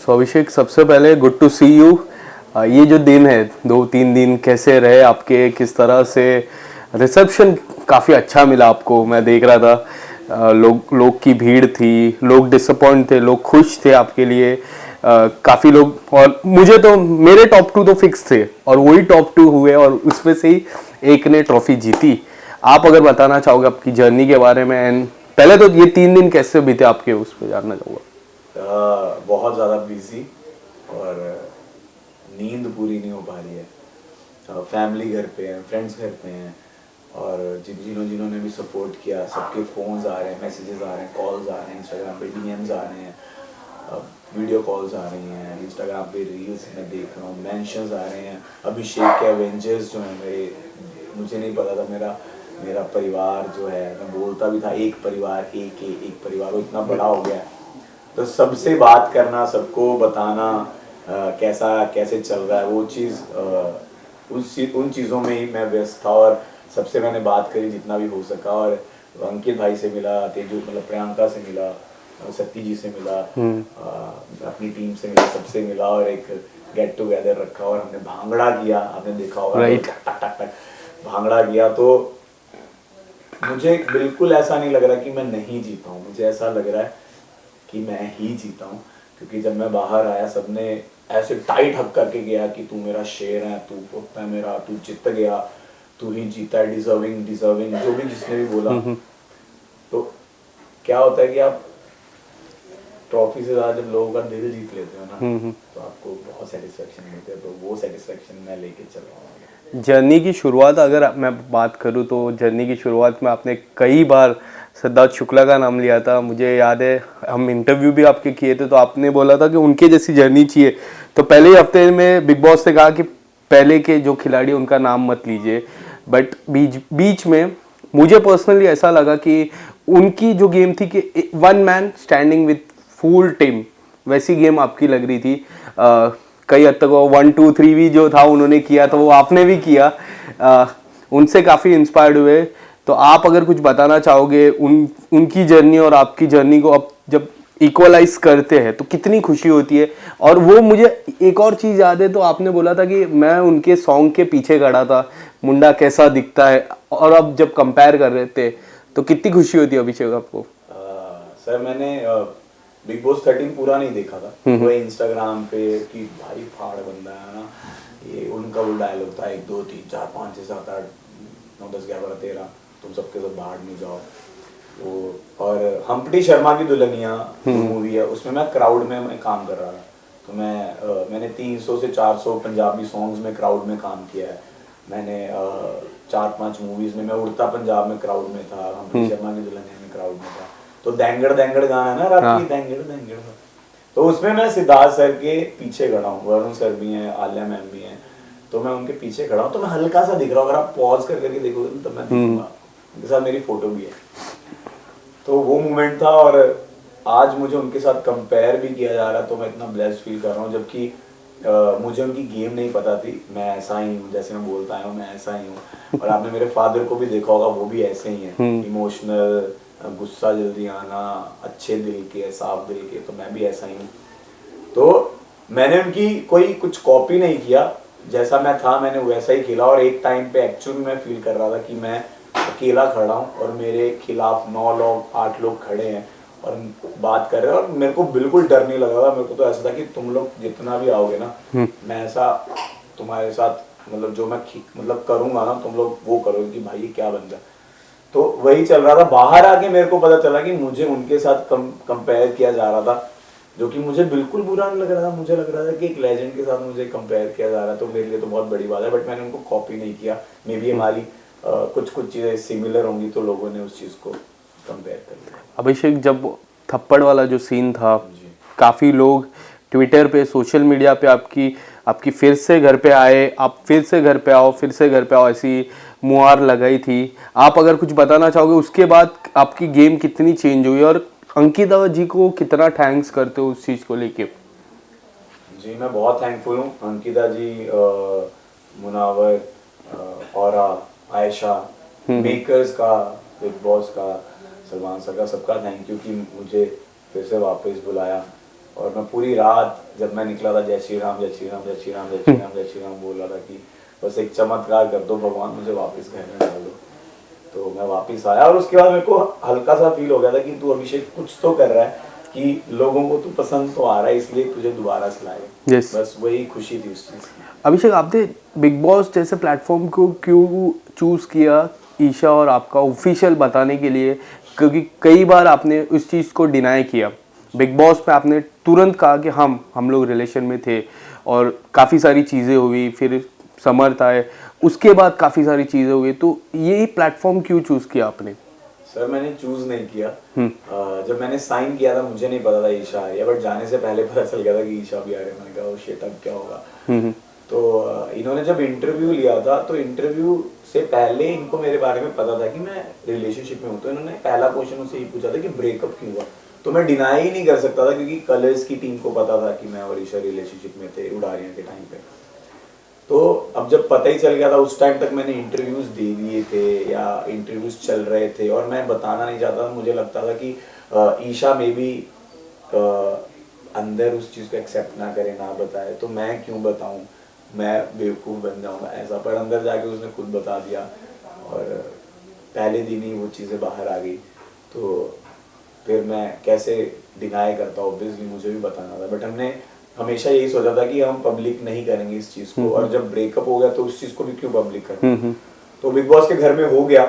सो अभिषेक, सबसे पहले good to C you. ये जो दिन है, 2-3 दिन कैसे रहे आपके, किस तरह से रिसेप्शन? काफ़ी अच्छा मिला आपको, मैं देख रहा था। लोग की भीड़ थी, लोग डिसअपॉइंट थे, लोग खुश थे आपके लिए। काफ़ी लोग, और मुझे तो मेरे टॉप 2 तो फिक्स थे और वही टॉप 2 हुए और उसमें से ही एक ने ट्रॉफी जीती। आप अगर बताना चाहोगे आपकी जर्नी के बारे में, एंड पहले तो ये 3 दिन कैसे बीते आपके, उस पर जानना चाहूँगा। बहुत ज़्यादा बिजी और नींद पूरी नहीं हो पा रही है। फैमिली घर पे है, फ्रेंड्स घर पे हैं, और जिन्होंने भी सपोर्ट किया सबके फ़ोन्स आ रहे हैं, मैसेजेस आ रहे हैं, कॉल्स आ रहे हैं, इंस्टाग्राम पे डीएम्स आ रहे हैं, वीडियो कॉल्स आ रही हैं, इंस्टाग्राम पे रील्स मैं देख रहा हूँ, मेंशंस आ रहे हैं। अभिषेक के एवेंजर्स जो हैं मेरे, मुझे नहीं पता था मेरा परिवार जो है, मैं बोलता भी था एक परिवार, एक परिवार, वो इतना बड़ा हो गया है। तो सबसे बात करना, सबको बताना कैसे चल रहा है वो चीज़, उन चीज़ों में ही मैं व्यस्त था। और सबसे मैंने बात करी जितना भी हो सका, और अंकित भाई से मिला, तेजू मतलब प्रियंका से मिला, सत्ती जी से मिला, अपनी टीम से मिला, सबसे मिला, और एक गेट टुगेदर रखा और हमने भांगड़ा किया। आपने देखा होगा, राइट। टक टक टक भांगड़ा किया। तो मुझे बिल्कुल ऐसा नहीं लग रहा कि मैं नहीं जीता हूँ, मुझे ऐसा लग रहा है कि मैं ही जीता हूँ। क्योंकि जब मैं बाहर आया, सबने ऐसे टाइट हक करके गया कि तू मेरा शेर है, तू पुत्र है मेरा, तू जीत गया, तू ही जीता है, डिजर्विंग जो भी जिसने भी बोला। तो क्या होता है कि आप ट्रॉफी से ज़्यादा जब लोगों का दिल जीत लेते हो ना, तो आपको बहुत सेटिस्फेक्शन मिलती है। तो वो सेटिस्फेक्शन मैं लेके चल रहा हूँ। जर्नी की शुरुआत अगर मैं बात करूँ तो जर्नी की शुरुआत में आपने कई बार सिद्धार्थ शुक्ला का नाम लिया था। मुझे याद है हम इंटरव्यू भी आपके किए थे, तो आपने बोला था कि उनके जैसी जर्नी चाहिए। तो पहले ही हफ्ते में बिग बॉस से कहा कि पहले के जो खिलाड़ी उनका नाम मत लीजिए, बट बीच में मुझे पर्सनली ऐसा लगा कि उनकी जो गेम थी कि one man standing with full team, वैसी गेम आपकी लग रही थी। कई हद तक वो 1-2-3 भी जो था उन्होंने किया, तो वो आपने भी किया। उनसे काफ़ी इंस्पायर्ड हुए। तो आप अगर कुछ बताना चाहोगे उनकी जर्नी और आपकी जर्नी को, अब जब इक्वलाइज करते हैं तो कितनी खुशी होती है। और वो मुझे एक और चीज़ याद है, तो आपने बोला था कि मैं उनके सॉन्ग के पीछे खड़ा था, मुंडा कैसा दिखता है, और अब जब कंपेयर कर रहे थे तो कितनी खुशी होती है अभिषेक आपको? सर मैंने बिग बॉस 13 पूरा नहीं देखा था, वो इंस्टाग्राम पे कि भाई फाड़ बंदा है ना, ये उनका वो डायलॉग था 1 2 3 4 5 6 7 8 9 10 11 13, तुम सबके सब बाहर नहीं जाओ। वो और हम्प्टी शर्मा की दुल्हनिया मूवी है, उसमें मैं क्राउड में मैं काम कर रहा था। तो मैंने 300 से 400 पंजाबी सॉन्ग्स में क्राउड में काम किया है। मैंने 4-5 मूवीज में, मैं उड़ता पंजाब में क्राउड में था, हम्प्टी शर्मा की दुल्हनिया में क्राउड में था। तो देंगड़ देंगड़ गाना है ना, रात की देंगड़ देंगड़, तो उसमें मैं सिद्धार्थ सर के पीछे खड़ा हूँ, वरुण सर भी हैं, आलिया मैम भी हैं, तो मैं उनके पीछे खड़ा हूँ। तो मैं हल्का सा दिख रहा हूँ, अगर आप पॉज करके देखोगे तो मैं दिखूंगा, उनके साथ मेरी फोटो भी है। तो वो मोमेंट था, और आज मुझे उनके साथ कंपेयर भी किया जा रहा है, तो मैं इतना ब्लेस्ड फील कर रहा हूँ। जबकि मुझे उनकी गेम नहीं पता थी, मैं ऐसा ही हूँ, जैसे मैं बोलता आया हूँ मैं ऐसा ही हूँ। और आपने मेरे फादर को भी देखा होगा, वो भी ऐसे ही हैं, इमोशनल, गुस्सा जल्दी आना, अच्छे दिल के, साफ दिल के, तो मैं भी ऐसा ही हूँ। तो मैंने उनकी कोई कुछ कॉपी नहीं किया, जैसा मैं था मैंने वैसा ही खेला। और एक टाइम पे एक्चुअली मैं फील कर रहा था कि मैं अकेला खड़ा हूँ और मेरे खिलाफ 9 लोग 8 लोग खड़े हैं और बात कर रहे हैं, और मेरे को बिल्कुल डर नहीं लगा था। मेरे को तो ऐसा था कि तुम लोग जितना भी आओगे ना, मैं ऐसा तुम्हारे साथ मतलब जो मैं मतलब करूँगा ना, तुम लोग वो करोगे कि भाई ये क्या बंदा। तो वही चल रहा था। बाहर आके मेरे को पता चला कि मुझे उनके साथ कंपेयर किया जा रहा था, जो कि मुझे बिल्कुल बुरा नहीं लग रहा था। मुझे लग रहा था कि एक लेजेंड के साथ मुझे कंपेयर किया जा रहा है, तो मेरे लिए तो बहुत बड़ी बात है। बट मैंने उनको कॉपी नहीं किया। मे बी हमारी कुछ चीज़ें सिमिलर होंगी, तो लोगों ने उस चीज़ को कंपेयर कर लिया। अभिषेक, जब थप्पड़ वाला जो सीन था, काफ़ी लोग ट्विटर पे, सोशल मीडिया पे आपकी फिर से घर पे आए, आप फिर से घर पे आओ, फिर से घर पे आओ, ऐसी मुहार लगाई थी। आप अगर कुछ बताना चाहोगे उसके बाद आपकी गेम कितनी चेंज हुई, और अंकिता जी को कितना थैंक्स करते हो उस चीज़ को लेके? जी मैं बहुत थैंकफुल हूँ अंकिता जी, मुनावर, और आयशा, मेकर्स का, बिग बॉस का, सलमान सर का, सबका थैंक यू कि मुझे फिर से वापस बुलाया। और मैं पूरी रात जब मैं निकला था जय श्री राम जय श्री राम जय श्री राम जय श्री राम जय श्री राम बोल रहा था कि बस एक चमत्कार कर दो भगवान, मुझे वापस घर में डाल दो। तो मैं वापस आया और उसके बाद मेरे को हल्का सा फील हो गया था कि तू अभिषेक कुछ तो कर रहा है, कि लोगों को तू पसंद तो आ रहा है, इसलिए तुझे दोबारा से लाए। Yes. बस वही खुशी थी उस चीज़ की। अभिषेक, आपने बिग बॉस जैसे प्लेटफॉर्म को क्यों चूज किया ईशा और आपका ऑफिशियल बताने के लिए? क्योंकि कई बार आपने उस चीज़ को डिनाई किया। बिग बॉस पे आपने तुरंत कहा कि हम लोग रिलेशन में थे और काफ़ी सारी चीज़ें हुई, फिर समर्थ आए, उसके बाद काफ़ी सारी चीज़ें हुई, तो यही प्लेटफॉर्म क्यों चूज किया आपने? सर मैंने चूज नहीं किया। जब मैंने साइन किया था मुझे नहीं पता था ईशा आ रही है, बट जाने से पहले पता चल गया था कि ईशा भी आ रही है। मैंने कहा शिट अब क्या होगा। तो इन्होंने जब इंटरव्यू लिया था तो इंटरव्यू से पहले इनको मेरे बारे में पता था कि मैं रिलेशनशिप में हूँ। तो इन्होंने पहला क्वेश्चन मुझसे ये पूछा था कि ब्रेकअप क्यों हुआ। तो मैं डिनाई ही नहीं कर सकता था क्योंकि कलर्स की टीम को पता था कि मैं और ईशा रिलेशनशिप में थे उड़ारियां के टाइम पे। तो अब जब पता ही चल गया था, उस टाइम तक मैंने इंटरव्यूज दे दिए थे या इंटरव्यूज चल रहे थे और मैं बताना नहीं चाहता था। मुझे लगता था कि ईशा में भी अंदर उस चीज़ को एक्सेप्ट ना करे, ना बताए, तो मैं क्यों बताऊं, मैं बेवकूफ़ बन जाऊंगा ऐसा। पर अंदर जाके उसने खुद बता दिया और पहले दिन ही वो चीज़ें बाहर आ गई। तो फिर मैं कैसे डिनाई करता, ऑब्वियसली मुझे भी बताना था। बट हमने हमेशा यही सोचा था कि हम पब्लिक नहीं करेंगे इस चीज़ को, और जब ब्रेकअप हो गया तो उस चीज़ को भी क्यों पब्लिक करें। तो बिग बॉस के घर में हो गया,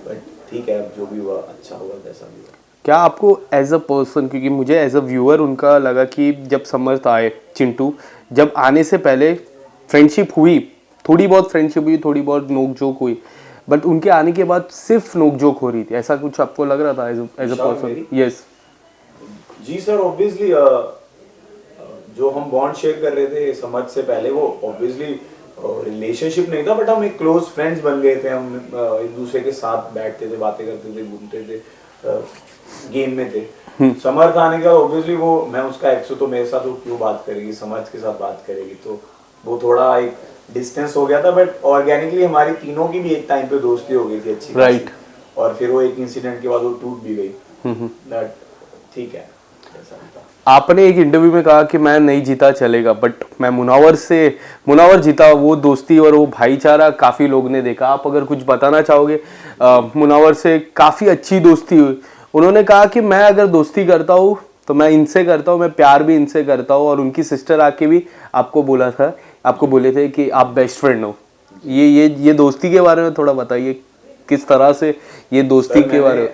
बट ठीक है, अब जो भी हुआ अच्छा हुआ, जैसा भी हुआ। क्या आपको एज अ पर्सन, क्योंकि मुझे एज अ व्यूअर उनका लगा कि जब समर्थ आए, चिंटू, जब आने से पहले फ्रेंडशिप हुई, थोड़ी बहुत फ्रेंडशिप हुई, थोड़ी बहुत नोक जोक हुई, बट उनके आने के बाद सिर्फ नोक जोक हो रही थी, ऐसा कुछ आपको लग रहा था एज अ पर्सन? यस जी सर, ऑब्वियसली जो हम बॉन्ड शेयर कर रहे थे समझ से पहले, वो ऑब्वियसली रिलेशनशिप नहीं था, बट हम एक क्लोज फ्रेंड्स बन गए थे। हम एक दूसरे के साथ बैठते थे, बातें करते थे, घूमते थे, गेम में थे। समर्थ आने का ऑब्वियसली वो, मैं उसका एक्स हूं तो मेरे साथ वो क्यों बात करेगी, समर्थ के साथ बात करेगी, तो वो थोड़ा एक डिस्टेंस हो गया था। बट ऑर्गेनिकली हमारी तीनों की भी एक टाइम पे दोस्ती हो गई थी अच्छी खासी। राइट। और फिर वो एक इंसिडेंट के बाद वो टूट भी गई। बट ठीक है, ऐसा नहीं था। आपने एक इंटरव्यू में कहा कि मैं नहीं जीता चलेगा, बट मैं मुनावर जीता। वो दोस्ती और वो भाईचारा काफ़ी लोग ने देखा। आप अगर कुछ बताना चाहोगे? मुनावर से काफ़ी अच्छी दोस्ती हुई। उन्होंने कहा कि मैं अगर दोस्ती करता हूँ तो मैं इनसे करता हूँ, मैं प्यार भी इनसे करता हूँ, और उनकी सिस्टर आके भी आपको बोले थे कि आप बेस्ट फ्रेंड हो। ये दोस्ती के बारे में थोड़ा बताइए, किस तरह से ये दोस्ती के बारे में?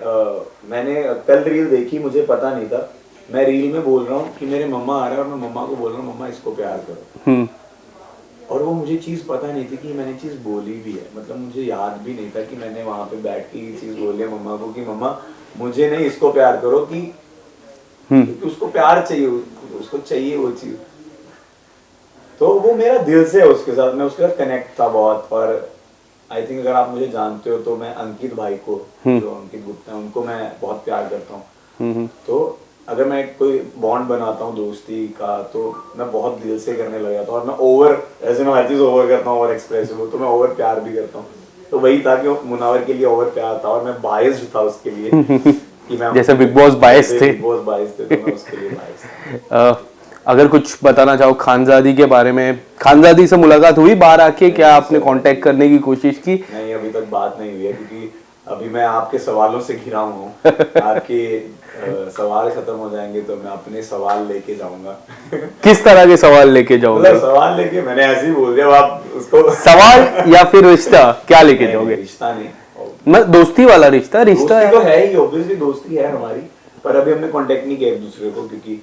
मैंने कल रील देखी, मुझे पता नहीं था। मैं रील में बोल रहा हूँ कि मेरे मम्मा आ रहे हैं और मैं मम्मा को बोल रहा हूँ मम्मा इसको प्यार करो। और वो मुझे चीज़ पता नहीं थी कि मैंने चीज़ बोली भी है। मतलब मुझे याद भी नहीं था कि मैंने वहाँ पे बैठ के ये चीज़ बोली है मम्मा को कि मम्मा मुझे नहीं, इसको प्यार करो, कि क्योंकि उसको प्यार चाहिए, उसको चाहिए वो चीज़। तो वो मेरा दिल से है उसके साथ, मैं उसके साथ कनेक्ट था बहुत। और आई थिंक अगर आप मुझे जानते हो तो मैं अंकित भाई को, जो अंकित गुप्ता है, उनको मैं बहुत प्यार करता हूँ। तो अगर मैं कोई बॉन्ड बनाता हूँ दोस्ती का तो मैं बहुत दिल से करने लग जाता हूँ। और मैं ओवर, ऐसे मैं हर चीज़ ओवर करता हूँ, ओवर एक्सप्रेसिव हूँ, तो मैं ओवर प्यार भी करता हूँ। तो वही था कि मुनावर के लिए ओवर प्यार था और मैं बायस्ड था उसके लिए कि मैं जैसे बिग बॉस बायस थे। बिग बॉस बायस थे, तो मैं उसके लिए बायस था। अगर कुछ बताना चाहो खानजादी के बारे में, खानजादी से मुलाकात हुई बाहर आके? क्या आपने कांटेक्ट करने की कोशिश की? नहीं, अभी तक बात नहीं हुई है, क्योंकि अभी मैं आपके सवालों से घिरा हूँ। आपके सवाल खत्म हो जाएंगे तो मैं अपने सवाल लेके जाऊंगा। किस तरह के सवाल लेके जाओगे? मतलब सवाल लेके, मैंने ऐसे ही बोल दिया, आप उसको सवाल या फिर रिश्ता क्या लेके जाओगे? रिश्ता नहीं, मैं दोस्ती वाला रिश्ता दोस्ती तो है ही, ऑब्वियसली दोस्ती है हमारी। पर अभी हमने कांटेक्ट नहीं किया एक दूसरे को, क्योंकि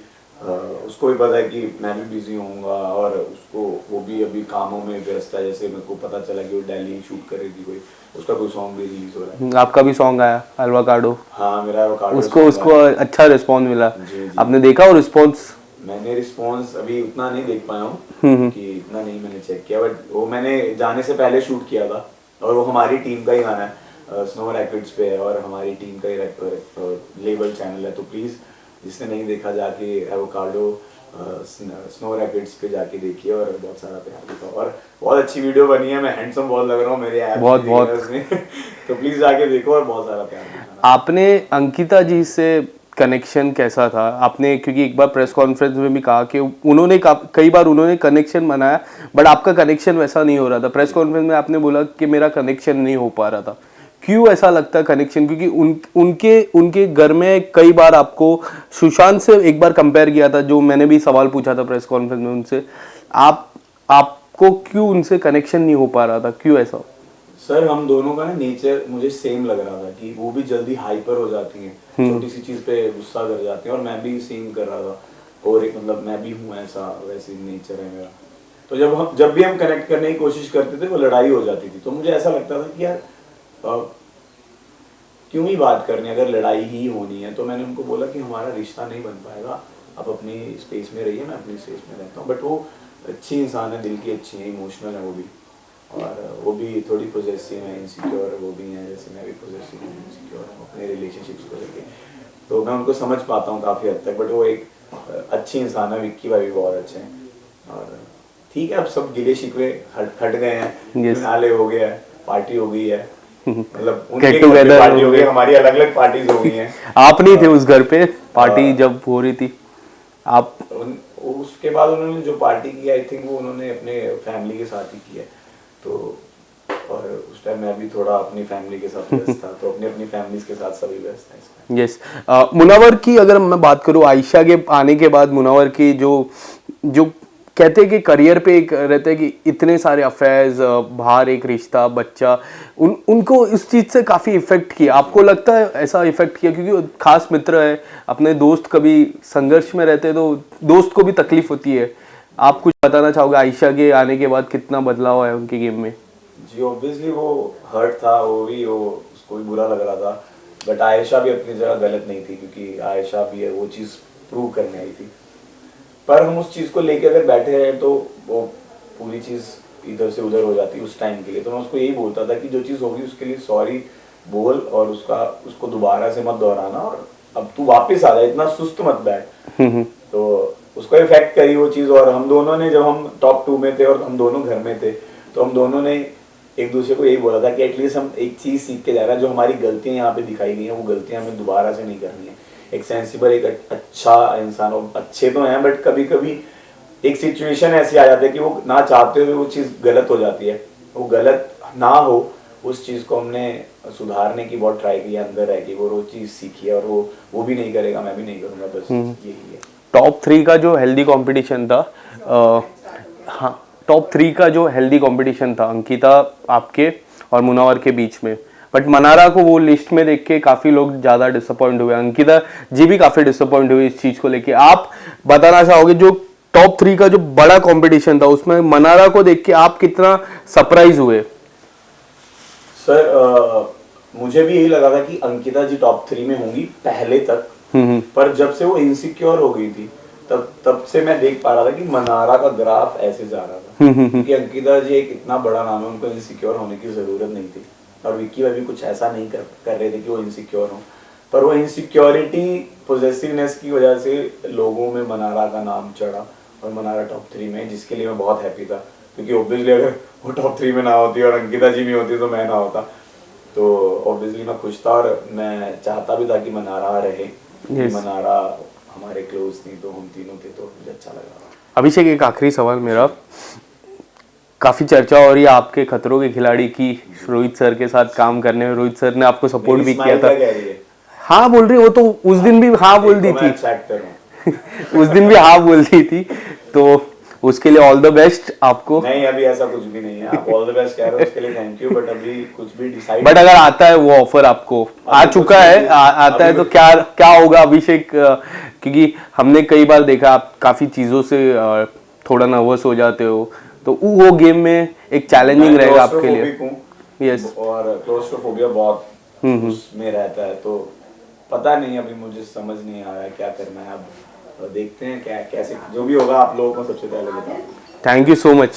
उसको भी पता है कि मैं भी बिजी होऊंगा और उसको, वो भी अभी कामों में व्यस्त है। जैसे मेरे को पता चला कि वो दिल्ली शूट करेगी, कोई उसका कोई सॉन्ग भी रिलीज हो रहा है। आपका भी सॉन्ग आया एवोकाडो? हाँ, मेरा एवोकाडो उसको अच्छा रिस्पॉन्स मिला। जी। आपने देखा वो रिस्पॉन्स? मैंने रिस्पॉन्स अभी उतना नहीं देख पाया हूँ कि इतना नहीं मैंने चेक किया, बट वो मैंने जाने से पहले शूट किया था। और वो हमारी टीम का ही गाना है, स्नो रैकेट्स पे है, और हमारी टीम का ही लेबल चैनल है। तो प्लीज़ जिसने नहीं देखा जाके एवोकाडो स्नो रैकेट्स पे जाके देखिए और बहुत सारा प्यार दिखाओ। और बहुत अच्छी वीडियो बनी है, मैं हैंडसम बहुत लग रहा हूँ, मेरे ऐप बहुत उसमें तो प्लीज़ जाके देखो और बहुत सारा प्यार दिखाना। आपने अंकिता जी से कनेक्शन कैसा था आपने, क्योंकि एक बार प्रेस कॉन्फ्रेंस में भी कहा कि उन्होंने कई बार उन्होंने कनेक्शन बनाया बट आपका कनेक्शन वैसा नहीं हो रहा था। प्रेस कॉन्फ्रेंस में आपने बोला कि मेरा कनेक्शन नहीं हो पा रहा था, क्यों ऐसा लगता है कनेक्शन? क्योंकि उनके घर में कई बार आपको सुशांत से एक बार कंपेयर किया था, जो मैंने भी सवाल पूछा था प्रेस कॉन्फ्रेंस में उनसे, आपको क्यों उनसे कनेक्शन नहीं हो पा रहा था, क्यों ऐसा? सर हम दोनों का ना नेचर मुझे सेम लग रहा था कि वो भी जल्दी हाइपर हो जाती हैं, छोटी सी चीज पे गुस्सा कर जाती हैं, और मैं भी सेम कर रहा था, और एक मतलब मैं भी हूँ ऐसा, वैसे नेचर है मेरा। तो जब भी हम कनेक्ट करने की कोशिश करते थे वो लड़ाई हो जाती थी। तो मुझे ऐसा लगता था कि यार क्यों ही बात करनी, अगर लड़ाई ही होनी है। तो मैंने उनको बोला कि हमारा रिश्ता नहीं बन पाएगा, आप अपनी स्पेस में रहिए, मैं अपनी स्पेस में रहता हूँ। बट वो अच्छी इंसान है, दिल की अच्छी है, इमोशनल है वो भी, और वो भी थोड़ी पॉजेसिव है, इनसिक्योर है, वो भी है जैसे मैं भी पॉजेसिव हूँ, इनसिक्योर हूँ अपने रिलेशनशिप्स को लेके। तो मैं उनको समझ पाता हूँ काफ़ी हद तक, बट वो एक अच्छी इंसान है। विक्की भाई भी बहुत अच्छे हैं, और ठीक है अब सब गिले शिकवे हट गए हैं, फिनाले हो गया है, पार्टी हो गई है, मतलब उनके घर पे पार्टी हो गई, हमारी अलग अलग पार्टीज हो गई हैं। आप नहीं थे उस घर पे पार्टी जब हो रही थी आप? उसके बाद उन्होंने जो पार्टी की आई थिंक वो उन्होंने अपने फैमिली के साथ ही की है। तो और उस टाइम मैं भी थोड़ा अपनी फैमिली के साथ व्यस्त था, तो अपनी अपनी फैमिलीज के साथ सभी व्यस्त हैं। यस, मुनावर की अगर मैं बात करूं, आयशा के आने के बाद मुनावर की जो कहते हैं कि करियर पे एक रहता है कि इतने सारे अफेयर्स, बाहर एक रिश्ता, बच्चा, उनको इस चीज़ से काफ़ी इफेक्ट किया। आपको लगता है ऐसा इफेक्ट किया? क्योंकि खास मित्र है, अपने दोस्त कभी संघर्ष में रहते हैं तो दोस्त को भी तकलीफ होती है। आप कुछ बताना चाहोगे आयशा के आने के बाद कितना बदलाव है उनकी गेम में? जी ऑब्वियसली वो हर्ट था, वो उसको भी बुरा लग रहा था, बट आयशा भी अपनी जगह गलत नहीं थी, क्योंकि आयशा भी है वो चीज़ प्रूव करने आई थी। पर हम उस चीज़ को लेके अगर बैठे रहे तो वो पूरी चीज़ इधर से उधर हो जाती उस टाइम के लिए। तो मैं उसको यही बोलता था कि जो चीज़ होगी उसके लिए सॉरी बोल, और उसको दोबारा से मत दोहराना, और अब तू वापस आ जा, इतना सुस्त मत बैठ। तो उसको इफेक्ट करी वो चीज़। और हम दोनों ने, जब हम टॉप 2 में थे और हम दोनों घर में थे, तो हम दोनों ने एक दूसरे को यही बोला था कि एटलीस्ट हम एक चीज़ सीख के जा रहे हैं, जो हमारी गलतियां यहाँ पे दिखाई गई हैं वो गलतियां हमें दोबारा से नहीं करनी है। एक सेंसिबल, एक अच्छा इंसान हो, अच्छे तो हैं बट कभी कभी एक सिचुएशन ऐसी आ जाती है कि वो ना चाहते हुए वो चीज़ गलत हो जाती है। वो गलत ना हो, उस चीज़ को हमने सुधारने की बहुत ट्राई की है, अंदर रह के वो चीज़ सीखी है, और वो भी नहीं करेगा, मैं भी नहीं करूँगा, बस यही है। टॉप 3 का जो हेल्दी कंपटीशन था, हाँ, टॉप 3 का जो हेल्दी कंपटीशन था अंकिता आपके और मुनावर के बीच में, बट मनारा को वो लिस्ट में देख के काफ़ी लोग ज़्यादा डिसअपॉइंट हुए, अंकिता जी भी काफ़ी डिसअपॉइंट हुई इस चीज़ को लेके। आप बताना चाहोगे जो टॉप 3 का जो बड़ा कंपटीशन था उसमें मनारा को देख के आप कितना सरप्राइज हुए? सर मुझे भी यही लगा था कि अंकिता जी टॉप 3 में होंगी पहले तक, पर जब से वो इनसिक्योर हो गई थी तब से मैं देख पा रहा था कि मनारा का ग्राफ ऐसे जा रहा था, क्योंकि अंकिता जी एक इतना बड़ा नाम है, उनको इनसिक्योर होने की जरूरत नहीं थी, और विक्की भाई भी कुछ ऐसा नहीं कर रहे थे कि वो इनसिक्योर हो, पर वो इनसिक्योरिटी, पॉजेसिवनेस की वजह से लोगों में मनारा का नाम चढ़ा, और मनारा टॉप 3 में, जिसके लिए मैं बहुत हैप्पी था, क्योंकि ऑब्वियसली अगर वो टॉप 3 में ना होती और अंकिता जी में होती तो मैं ना होता। तो ऑब्वियसली मैं खुश था, और मैं चाहता भी था कि मनारा रहे। मनारा हमारे क्लोज थी, तो हम तीनों थे, तो मुझे अच्छा लगा। अभिषेक, एक आखिरी सवाल मेरा, काफ़ी चर्चा हो रही है आपके खतरों के खिलाड़ी की, रोहित सर के साथ काम करने में। रोहित सर ने आपको सपोर्ट भी किया था। हाँ बोल रही, वो तो उस दिन भी हाँ बोल दी थी उस दिन भी हाँ बोल दी थी, तो उसके लिए ऑल द बेस्ट आपको। नहीं, अभी ऐसा कुछ भी नहीं है, आप ऑल द बेस्ट कह रहे हो उसके लिए थैंक यू, बट अभी कुछ भी डिसाइड। बट अगर आता है वो ऑफर, आपको आ चुका है, आता है, तो क्या होगा अभिषेक? क्योंकि हमने कई बार देखा आप काफी चीजों से थोड़ा नर्वस हो जाते हो, तो वो गेम में एक चैलेंजिंग रहेगा आपके लिए। यस, और क्लोस्ट्रोफोबिया बहुत उसमें रहता है, तो पता नहीं, अभी मुझे समझ नहीं आ रहा है क्या करना है। अब देखते हैं क्या कैसे जो भी होगा, आप लोगों को सबसे पहले बताऊं। Thank you so much.